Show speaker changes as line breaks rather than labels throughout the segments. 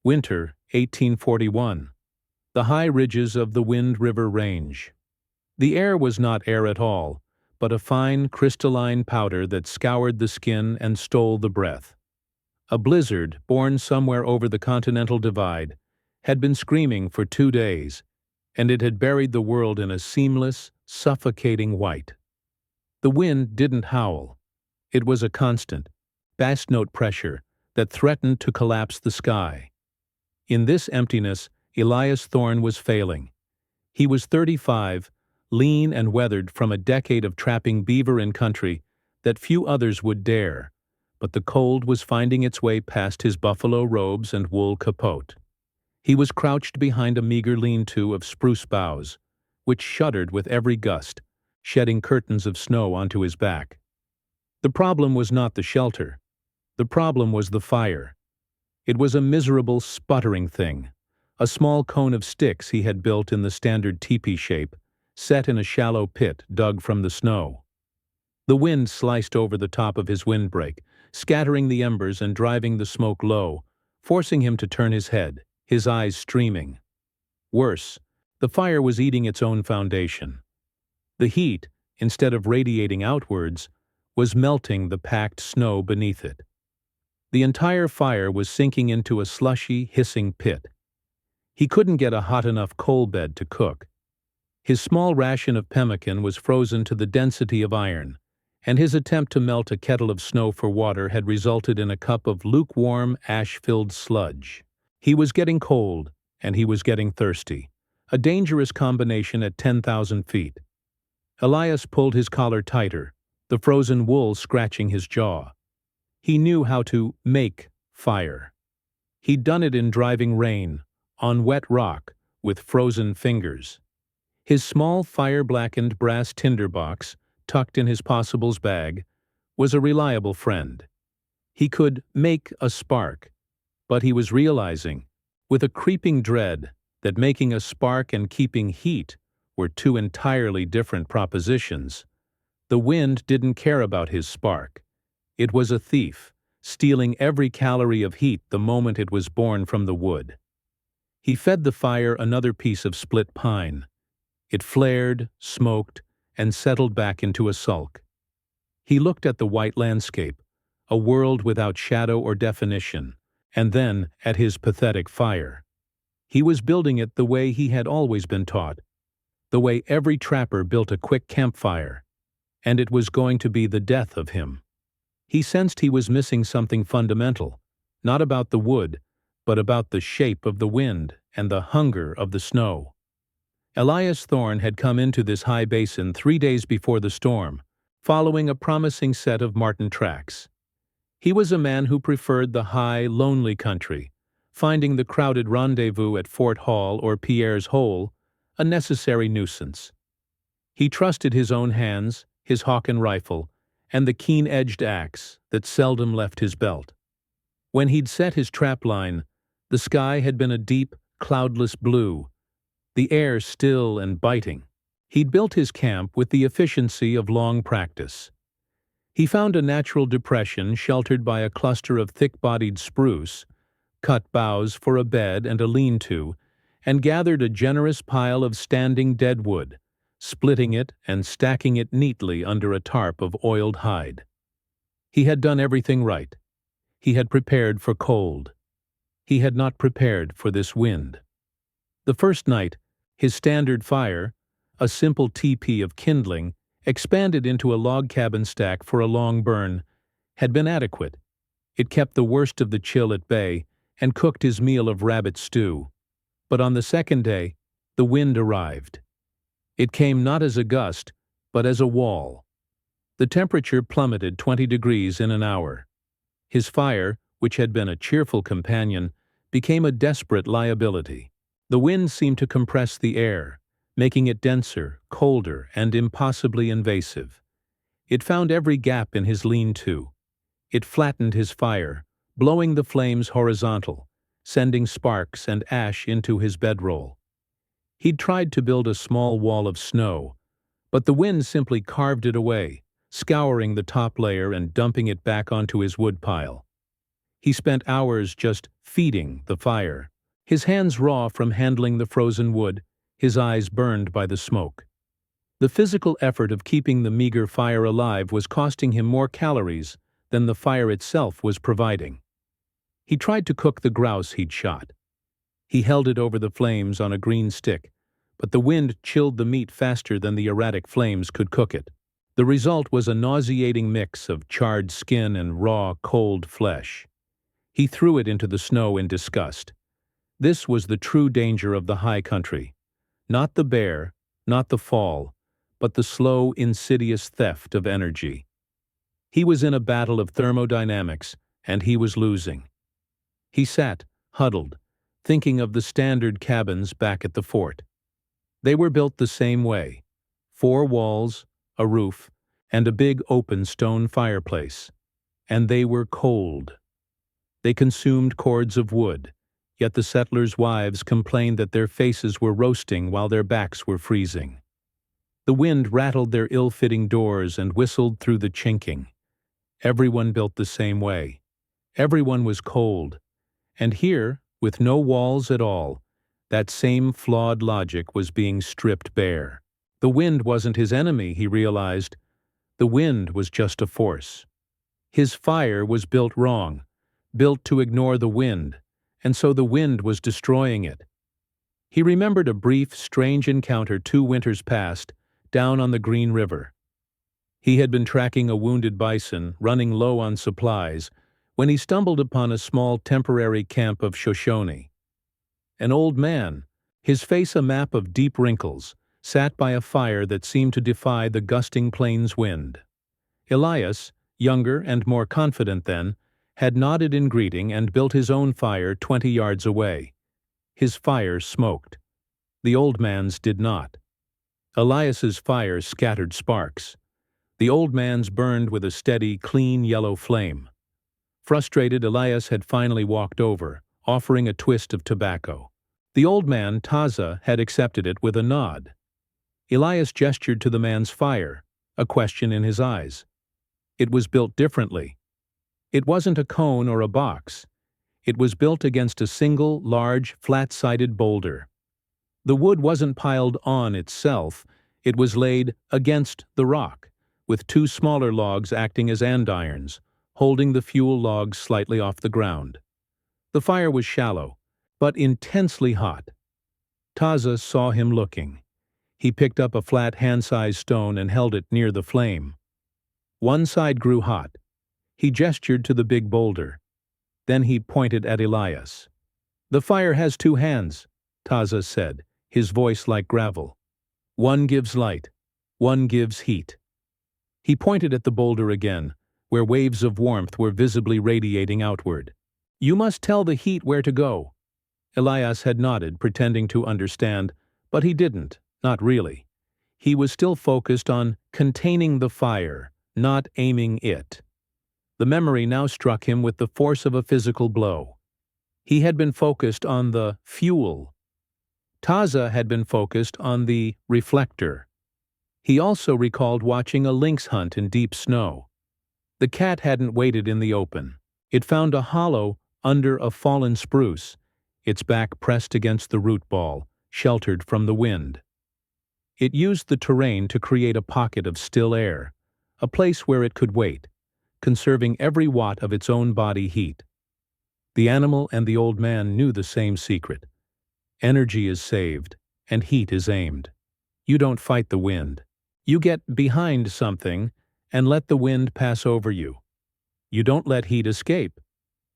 Winter, 1841. The high ridges of the Wind River Range. The air was not air at all, but a fine, crystalline powder that scoured the skin and stole the breath. A blizzard, born somewhere over the Continental Divide, had been screaming for 2 days, and it had buried the world in a seamless, suffocating white. The wind didn't howl. It was a constant, bass-note pressure that threatened to collapse the sky. In this emptiness, Elias Thorne was failing. He was 35, lean and weathered from a decade of trapping beaver in country that few others would dare, but the cold was finding its way past his buffalo robes and wool capote. He was crouched behind a meager lean-to of spruce boughs, which shuddered with every gust, shedding curtains of snow onto his back. The problem was not the shelter. The problem was the fire. It was a miserable, sputtering thing, a small cone of sticks he had built in the standard teepee shape, set in a shallow pit dug from the snow. The wind sliced over the top of his windbreak, scattering the embers and driving the smoke low, forcing him to turn his head, his eyes streaming. Worse, the fire was eating its own foundation. The heat, instead of radiating outwards, was melting the packed snow beneath it. The entire fire was sinking into a slushy, hissing pit. He couldn't get a hot enough coal bed to cook. His small ration of pemmican was frozen to the density of iron, and his attempt to melt a kettle of snow for water had resulted in a cup of lukewarm, ash-filled sludge. He was getting cold, and he was getting thirsty, a dangerous combination at 10,000 feet. Elias pulled his collar tighter, the frozen wool scratching his jaw. He knew how to make fire. He'd done it in driving rain, on wet rock, with frozen fingers. His small fire-blackened brass tinderbox, tucked in his possibles bag, was a reliable friend. He could make a spark, but he was realizing, with a creeping dread, that making a spark and keeping heat were two entirely different propositions. The wind didn't care about his spark. It was a thief, stealing every calorie of heat the moment it was born from the wood. He fed the fire another piece of split pine. It flared, smoked, and settled back into a sulk. He looked at the white landscape, a world without shadow or definition, and then at his pathetic fire. He was building it the way he had always been taught, the way every trapper built a quick campfire, and it was going to be the death of him. He sensed he was missing something fundamental, not about the wood, but about the shape of the wind and the hunger of the snow. Elias Thorne had come into this high basin 3 days before the storm, following a promising set of marten tracks. He was a man who preferred the high, lonely country, finding the crowded rendezvous at Fort Hall or Pierre's Hole a necessary nuisance. He trusted his own hands, his hawk and rifle, and the keen-edged axe that seldom left his belt. When he'd set his trap line, the sky had been a deep, cloudless blue, the air still and biting. He'd built his camp with the efficiency of long practice. He found a natural depression sheltered by a cluster of thick-bodied spruce, cut boughs for a bed and a lean-to, and gathered a generous pile of standing deadwood, splitting it and stacking it neatly under a tarp of oiled hide. He had done everything right. He had prepared for cold. He had not prepared for this wind. The first night, his standard fire, a simple teepee of kindling, expanded into a log cabin stack for a long burn, had been adequate. It kept the worst of the chill at bay and cooked his meal of rabbit stew. But on the second day, the wind arrived. It came not as a gust, but as a wall. The temperature plummeted 20 degrees in an hour. His fire, which had been a cheerful companion, became a desperate liability. The wind seemed to compress the air, making it denser, colder, and impossibly invasive. It found every gap in his lean-to. It flattened his fire, blowing the flames horizontal, sending sparks and ash into his bedroll. He'd tried to build a small wall of snow, but the wind simply carved it away, scouring the top layer and dumping it back onto his woodpile. He spent hours just feeding the fire. His hands raw from handling the frozen wood, his eyes burned by the smoke. The physical effort of keeping the meager fire alive was costing him more calories than the fire itself was providing. He tried to cook the grouse he'd shot. He held it over the flames on a green stick, but the wind chilled the meat faster than the erratic flames could cook it. The result was a nauseating mix of charred skin and raw, cold flesh. He threw it into the snow in disgust. This was the true danger of the high country. Not the bear, not the fall, but the slow, insidious theft of energy. He was in a battle of thermodynamics, and he was losing. He sat, huddled, thinking of the standard cabins back at the fort. They were built the same way: 4 walls, a roof, and a big open stone fireplace. And they were cold. They consumed cords of wood, yet the settlers' wives complained that their faces were roasting while their backs were freezing. The wind rattled their ill-fitting doors and whistled through the chinking. Everyone built the same way. Everyone was cold. And here, with no walls at all, that same flawed logic was being stripped bare. The wind wasn't his enemy, he realized. The wind was just a force. His fire was built wrong, built to ignore the wind, and so the wind was destroying it. He remembered a brief, strange encounter 2 winters past, down on the Green River. He had been tracking a wounded bison, running low on supplies, when he stumbled upon a small temporary camp of Shoshone. An old man, his face a map of deep wrinkles, sat by a fire that seemed to defy the gusting plains wind. Elias, younger and more confident then, had nodded in greeting and built his own fire 20 yards away. His fire smoked. The old man's did not. Elias's fire scattered sparks. The old man's burned with a steady, clean yellow flame. Frustrated, Elias had finally walked over, offering a twist of tobacco. The old man, Taza, had accepted it with a nod. Elias gestured to the man's fire, a question in his eyes. It was built differently. It wasn't a cone or a box. It was built against a single, large, flat-sided boulder. The wood wasn't piled on itself, it was laid against the rock, with 2 smaller logs acting as andirons, holding the fuel logs slightly off the ground. The fire was shallow, but intensely hot. Taza saw him looking. He picked up a flat hand-sized stone and held it near the flame. One side grew hot. He gestured to the big boulder. Then he pointed at Elias. "The fire has 2 hands," Taza said, his voice like gravel. "One gives light, one gives heat." He pointed at the boulder again, where waves of warmth were visibly radiating outward. "You must tell the heat where to go." Elias had nodded, pretending to understand, but he didn't, not really. He was still focused on containing the fire, not aiming it. The memory now struck him with the force of a physical blow. He had been focused on the fuel. Taza had been focused on the reflector. He also recalled watching a lynx hunt in deep snow. The cat hadn't waited in the open. It found a hollow under a fallen spruce, its back pressed against the root ball, sheltered from the wind. It used the terrain to create a pocket of still air, a place where it could wait, conserving every watt of its own body heat. The animal and the old man knew the same secret. Energy is saved, and heat is aimed. You don't fight the wind. You get behind something and let the wind pass over you. You don't let heat escape.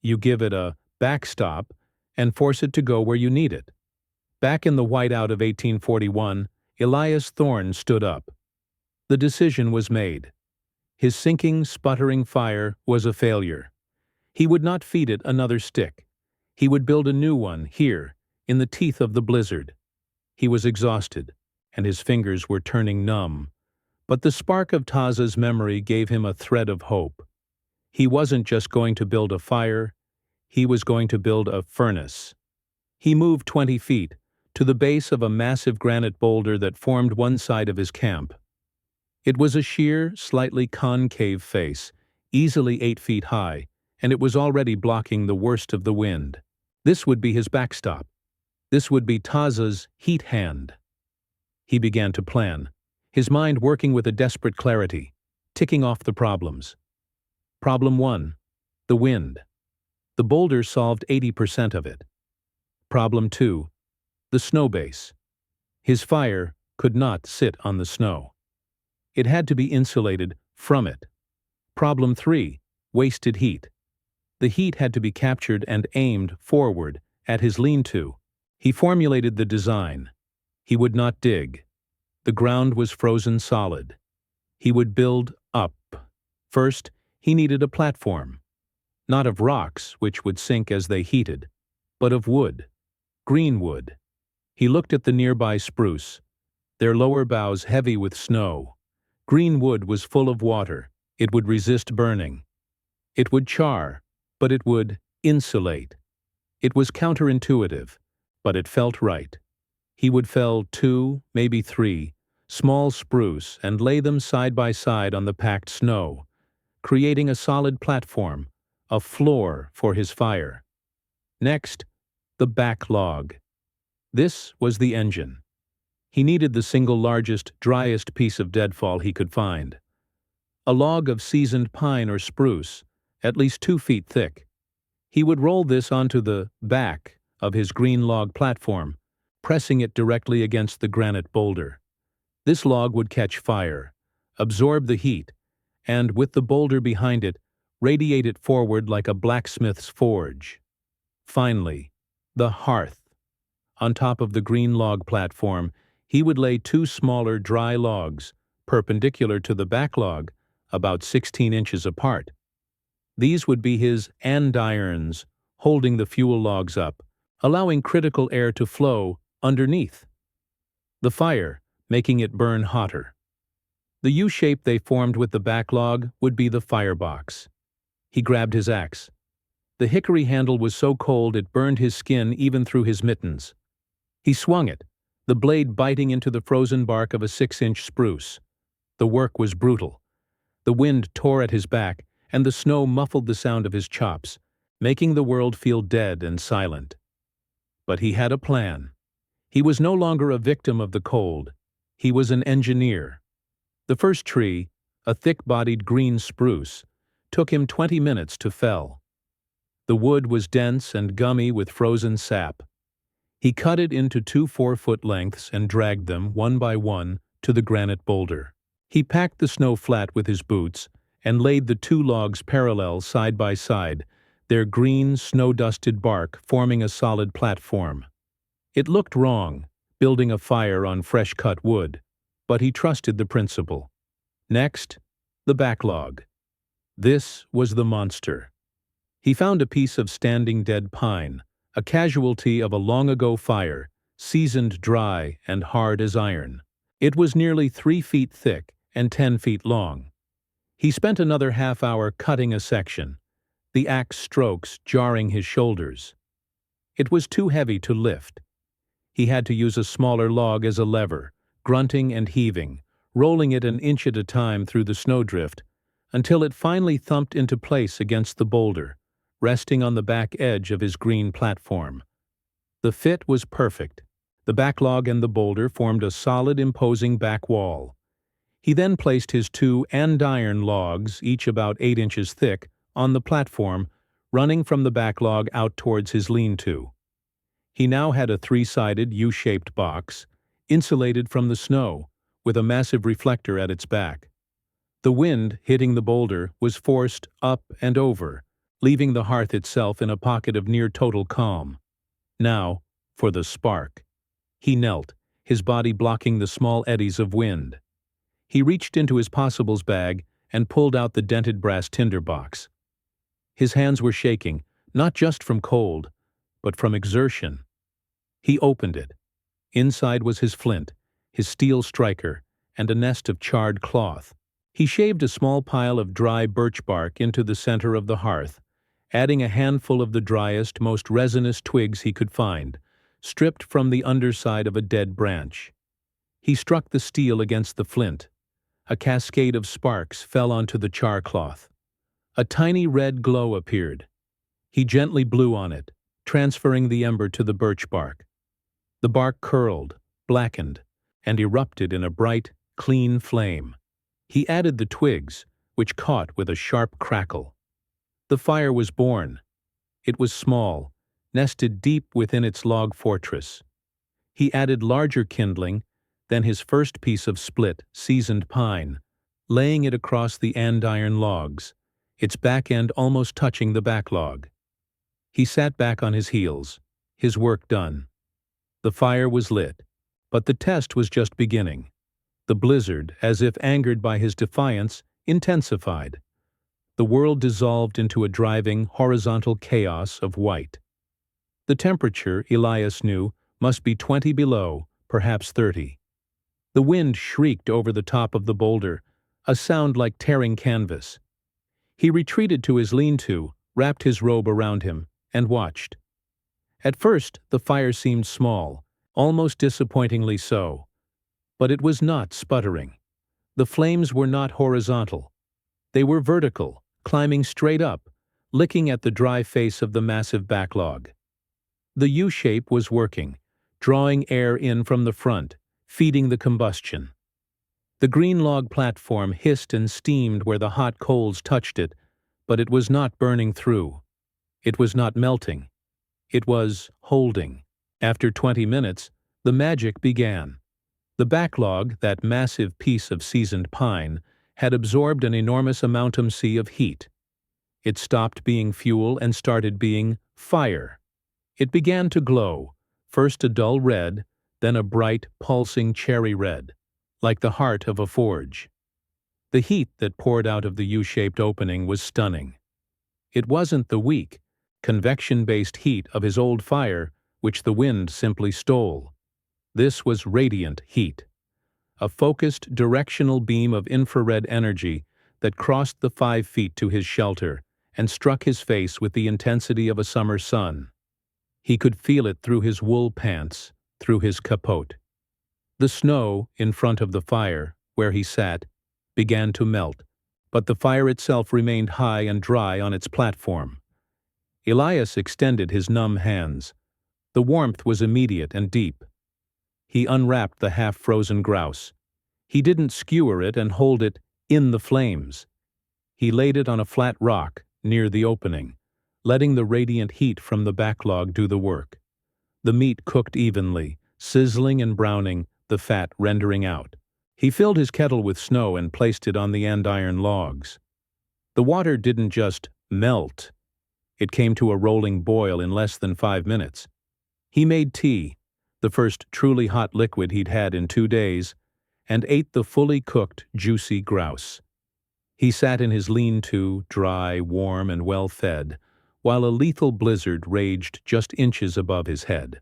You give it a backstop and force it to go where you need it. Back in the Whiteout of 1841, Elias Thorne stood up. The decision was made. His sinking, sputtering fire was a failure. He would not feed it another stick. He would build a new one here, in the teeth of the blizzard. He was exhausted, and his fingers were turning numb. But the spark of Taza's memory gave him a thread of hope. He wasn't just going to build a fire, he was going to build a furnace. He moved 20 feet, to the base of a massive granite boulder that formed one side of his camp. It was a sheer, slightly concave face, easily 8 feet high, and it was already blocking the worst of the wind. This would be his backstop. This would be Taza's heat hand. He began to plan, his mind working with a desperate clarity, ticking off the problems. Problem 1. The wind. The boulder solved 80% of it. Problem 2. The snow base. His fire could not sit on the snow. It had to be insulated from it. Problem 3. Wasted heat. The heat had to be captured and aimed forward at his lean-to. He formulated the design. He would not dig. The ground was frozen solid. He would build up. First, he needed a platform. Not of rocks, which would sink as they heated, but of wood. Green wood. He looked at the nearby spruce, their lower boughs heavy with snow. Green wood was full of water. It would resist burning. It would char, but it would insulate. It was counterintuitive, but it felt right. He would fell 2, maybe 3, small spruce and lay them side by side on the packed snow, creating a solid platform, a floor for his fire. Next, the back log. This was the engine. He needed the single largest, driest piece of deadfall he could find. A log of seasoned pine or spruce, at least 2 feet thick. He would roll this onto the back of his green log platform, pressing it directly against the granite boulder. This log would catch fire, absorb the heat, and, with the boulder behind it, radiate it forward like a blacksmith's forge. Finally, the hearth. On top of the green log platform, he would lay 2 smaller dry logs, perpendicular to the back log, about 16 inches apart. These would be his andirons, holding the fuel logs up, allowing critical air to flow underneath. The fire, making it burn hotter. The U-shape they formed with the back log would be the firebox. He grabbed his axe. The hickory handle was so cold it burned his skin even through his mittens. He swung it, the blade biting into the frozen bark of a 6-inch spruce. The work was brutal. The wind tore at his back, and the snow muffled the sound of his chops, making the world feel dead and silent. But he had a plan. He was no longer a victim of the cold. He was an engineer. The first tree, a thick-bodied green spruce, took him 20 minutes to fell. The wood was dense and gummy with frozen sap. He cut it into 2 4-foot lengths and dragged them, one by one, to the granite boulder. He packed the snow flat with his boots and laid the 2 logs parallel side by side, their green, snow-dusted bark forming a solid platform. It looked wrong, building a fire on fresh-cut wood, but he trusted the principle. Next, the backlog. This was the monster. He found a piece of standing dead pine, a casualty of a long-ago fire, seasoned dry and hard as iron. It was nearly 3 feet thick and 10 feet long. He spent another half-hour cutting a section, the axe strokes jarring his shoulders. It was too heavy to lift. He had to use a smaller log as a lever, grunting and heaving, rolling it an inch at a time through the snowdrift, until it finally thumped into place against the boulder, resting on the back edge of his green platform. The fit was perfect. The backlog and the boulder formed a solid, imposing back wall. He then placed his 2 andiron logs, each about 8 inches thick, on the platform, running from the backlog out towards his lean-to. He now had a 3-sided U-shaped box, insulated from the snow, with a massive reflector at its back. The wind, hitting the boulder, was forced up and over, leaving the hearth itself in a pocket of near-total calm. Now, for the spark. He knelt, his body blocking the small eddies of wind. He reached into his possibles bag and pulled out the dented brass tinderbox. His hands were shaking, not just from cold, but from exertion. He opened it. Inside was his flint, his steel striker, and a nest of charred cloth. He shaved a small pile of dry birch bark into the center of the hearth, adding a handful of the driest, most resinous twigs he could find, stripped from the underside of a dead branch. He struck the steel against the flint. A cascade of sparks fell onto the char cloth. A tiny red glow appeared. He gently blew on it, transferring the ember to the birch bark. The bark curled, blackened, and erupted in a bright, clean flame. He added the twigs, which caught with a sharp crackle. The fire was born. It was small, nested deep within its log fortress. He added larger kindling, then his first piece of split, seasoned pine, laying it across the andiron logs, its back end almost touching the backlog. He sat back on his heels, his work done. The fire was lit, but the test was just beginning. The blizzard, as if angered by his defiance, intensified. The world dissolved into a driving, horizontal chaos of white. The temperature, Elias knew, must be 20 below, perhaps 30. The wind shrieked over the top of the boulder, a sound like tearing canvas. He retreated to his lean-to, wrapped his robe around him, and watched. At first, the fire seemed small, almost disappointingly so. But it was not sputtering. The flames were not horizontal. They were vertical, climbing straight up, licking at the dry face of the massive backlog. The U-shape was working, drawing air in from the front, feeding the combustion. The green log platform hissed and steamed where the hot coals touched it, but it was not burning through. It was not melting. It was holding. After 20 minutes, the magic began. The backlog, that massive piece of seasoned pine, had absorbed an enormous sea of heat. It stopped being fuel and started being fire. It began to glow, first a dull red, then a bright, pulsing cherry red, like the heart of a forge. The heat that poured out of the U-shaped opening was stunning. It wasn't the weak, convection-based heat of his old fire, which the wind simply stole. This was radiant heat, a focused, directional beam of infrared energy that crossed the 5 feet to his shelter and struck his face with the intensity of a summer sun. He could feel it through his wool pants, through his capote. The snow, in front of the fire, where he sat, began to melt, but the fire itself remained high and dry on its platform. Elias extended his numb hands. The warmth was immediate and deep. He unwrapped the half-frozen grouse. He didn't skewer it and hold it in the flames. He laid it on a flat rock near the opening, letting the radiant heat from the backlog do the work. The meat cooked evenly, sizzling and browning, the fat rendering out. He filled his kettle with snow and placed it on the andiron logs. The water didn't just melt. It came to a rolling boil in less than 5 minutes. He made tea, the first truly hot liquid he'd had in 2 days, and ate the fully cooked, juicy grouse. He sat in his lean-to, dry, warm, and well-fed, while a lethal blizzard raged just inches above his head.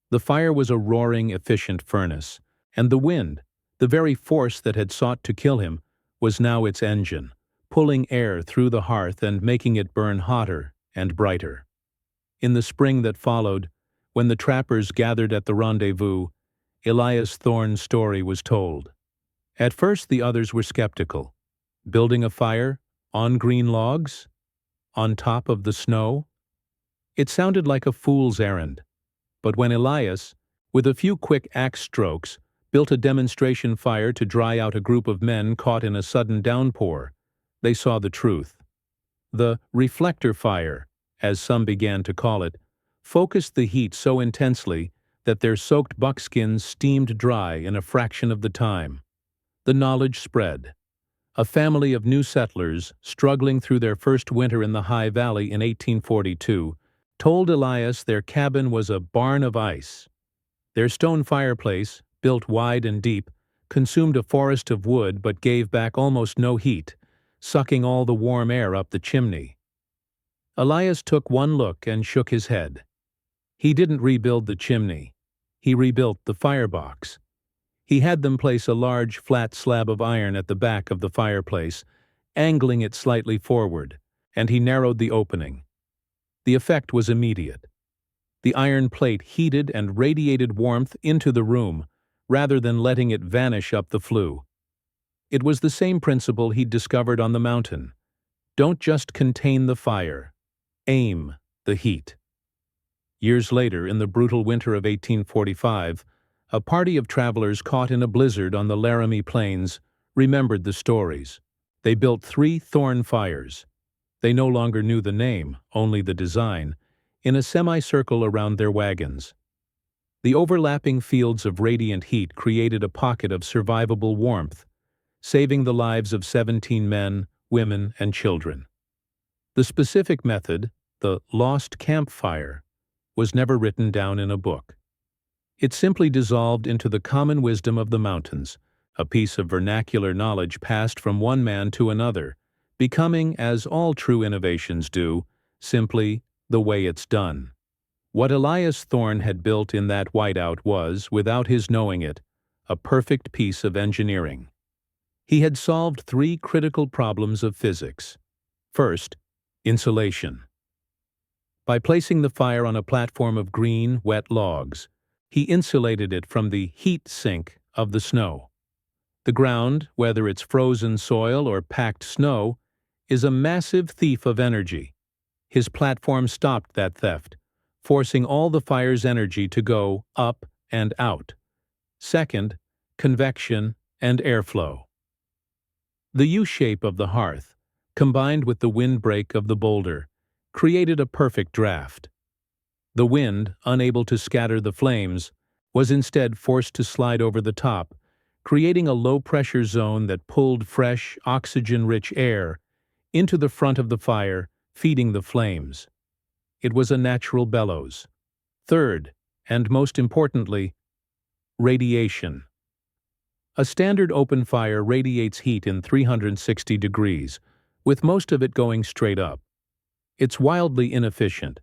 The fire was a roaring, efficient furnace, and the wind, the very force that had sought to kill him, was now its engine, pulling air through the hearth and making it burn hotter and brighter. In the spring that followed, when the trappers gathered at the rendezvous, Elias Thorne's story was told. At first the others were skeptical. Building a fire? On green logs? On top of the snow? It sounded like a fool's errand. But when Elias, with a few quick axe strokes, built a demonstration fire to dry out a group of men caught in a sudden downpour, they saw the truth. The reflector fire, as some began to call it, focused the heat so intensely that their soaked buckskins steamed dry in a fraction of the time. The knowledge spread. A family of new settlers, struggling through their first winter in the High Valley in 1842, told Elias their cabin was a barn of ice. Their stone fireplace, built wide and deep, consumed a forest of wood but gave back almost no heat, sucking all the warm air up the chimney. Elias took one look and shook his head. He didn't rebuild the chimney. He rebuilt the firebox. He had them place a large, flat slab of iron at the back of the fireplace, angling it slightly forward, and he narrowed the opening. The effect was immediate. The iron plate heated and radiated warmth into the room, rather than letting it vanish up the flue. It was the same principle he'd discovered on the mountain. Don't just contain the fire. Aim the heat. Years later, in the brutal winter of 1845, a party of travelers caught in a blizzard on the Laramie Plains remembered the stories. They built 3 thorn fires. They no longer knew the name, only the design, in a semicircle around their wagons. The overlapping fields of radiant heat created a pocket of survivable warmth, saving the lives of 17 men, women, and children. The specific method, the lost campfire, was never written down in a book. It simply dissolved into the common wisdom of the mountains, a piece of vernacular knowledge passed from one man to another, becoming, as all true innovations do, simply the way it's done. What Elias Thorne had built in that whiteout was, without his knowing it, a perfect piece of engineering. He had solved 3 critical problems of physics. First, insulation. By placing the fire on a platform of green, wet logs, he insulated it from the heat sink of the snow. The ground, whether it's frozen soil or packed snow, is a massive thief of energy. His platform stopped that theft, forcing all the fire's energy to go up and out. Second, convection and airflow. The U-shape of the hearth, combined with the windbreak of the boulder, created a perfect draft. The wind, unable to scatter the flames, was instead forced to slide over the top, creating a low-pressure zone that pulled fresh, oxygen-rich air into the front of the fire, feeding the flames. It was a natural bellows. Third, and most importantly, radiation. A standard open fire radiates heat in 360 degrees, with most of it going straight up. It's wildly inefficient.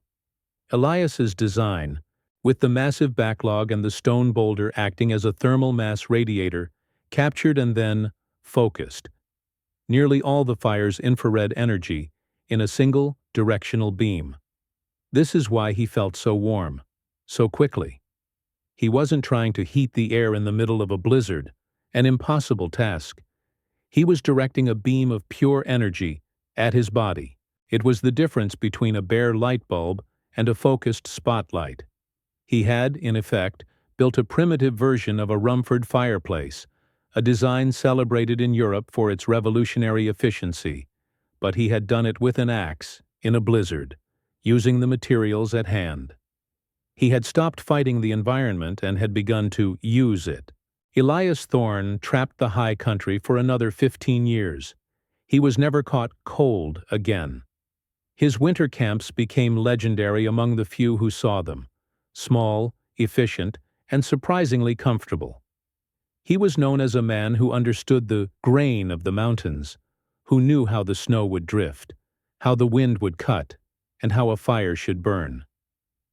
Elias's design, with the massive backlog and the stone boulder acting as a thermal mass radiator, captured and then focused nearly all the fire's infrared energy in a single directional beam. This is why he felt so warm, so quickly. He wasn't trying to heat the air in the middle of a blizzard, an impossible task. He was directing a beam of pure energy at his body. It was the difference between a bare light bulb and a focused spotlight. He had, in effect, built a primitive version of a Rumford fireplace, a design celebrated in Europe for its revolutionary efficiency, but he had done it with an axe, in a blizzard, using the materials at hand. He had stopped fighting the environment and had begun to use it. Elias Thorne trapped the high country for another 15 years. He was never caught cold again. His winter camps became legendary among the few who saw them, small, efficient, and surprisingly comfortable. He was known as a man who understood the grain of the mountains, who knew how the snow would drift, how the wind would cut, and how a fire should burn.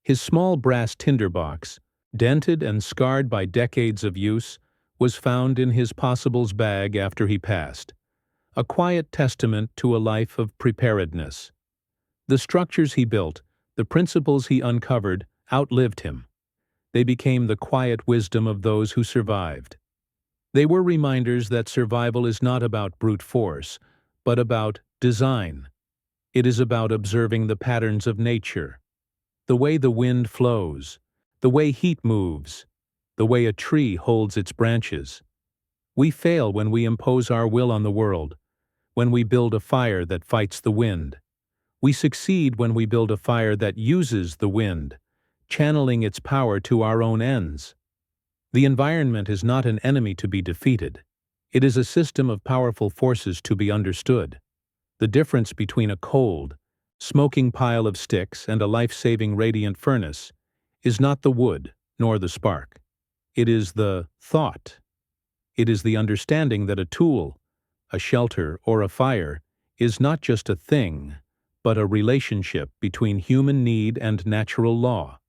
His small brass tinderbox, dented and scarred by decades of use, was found in his possibles bag after he passed, a quiet testament to a life of preparedness. The structures he built, the principles he uncovered, outlived him. They became the quiet wisdom of those who survived. They were reminders that survival is not about brute force, but about design. It is about observing the patterns of nature, the way the wind flows, the way heat moves, the way a tree holds its branches. We fail when we impose our will on the world, when we build a fire that fights the wind. We succeed when we build a fire that uses the wind, channeling its power to our own ends. The environment is not an enemy to be defeated. It is a system of powerful forces to be understood. The difference between a cold, smoking pile of sticks and a life-saving radiant furnace is not the wood nor the spark. It is the thought. It is the understanding that a tool, a shelter, or a fire is not just a thing, but a relationship between human need and natural law.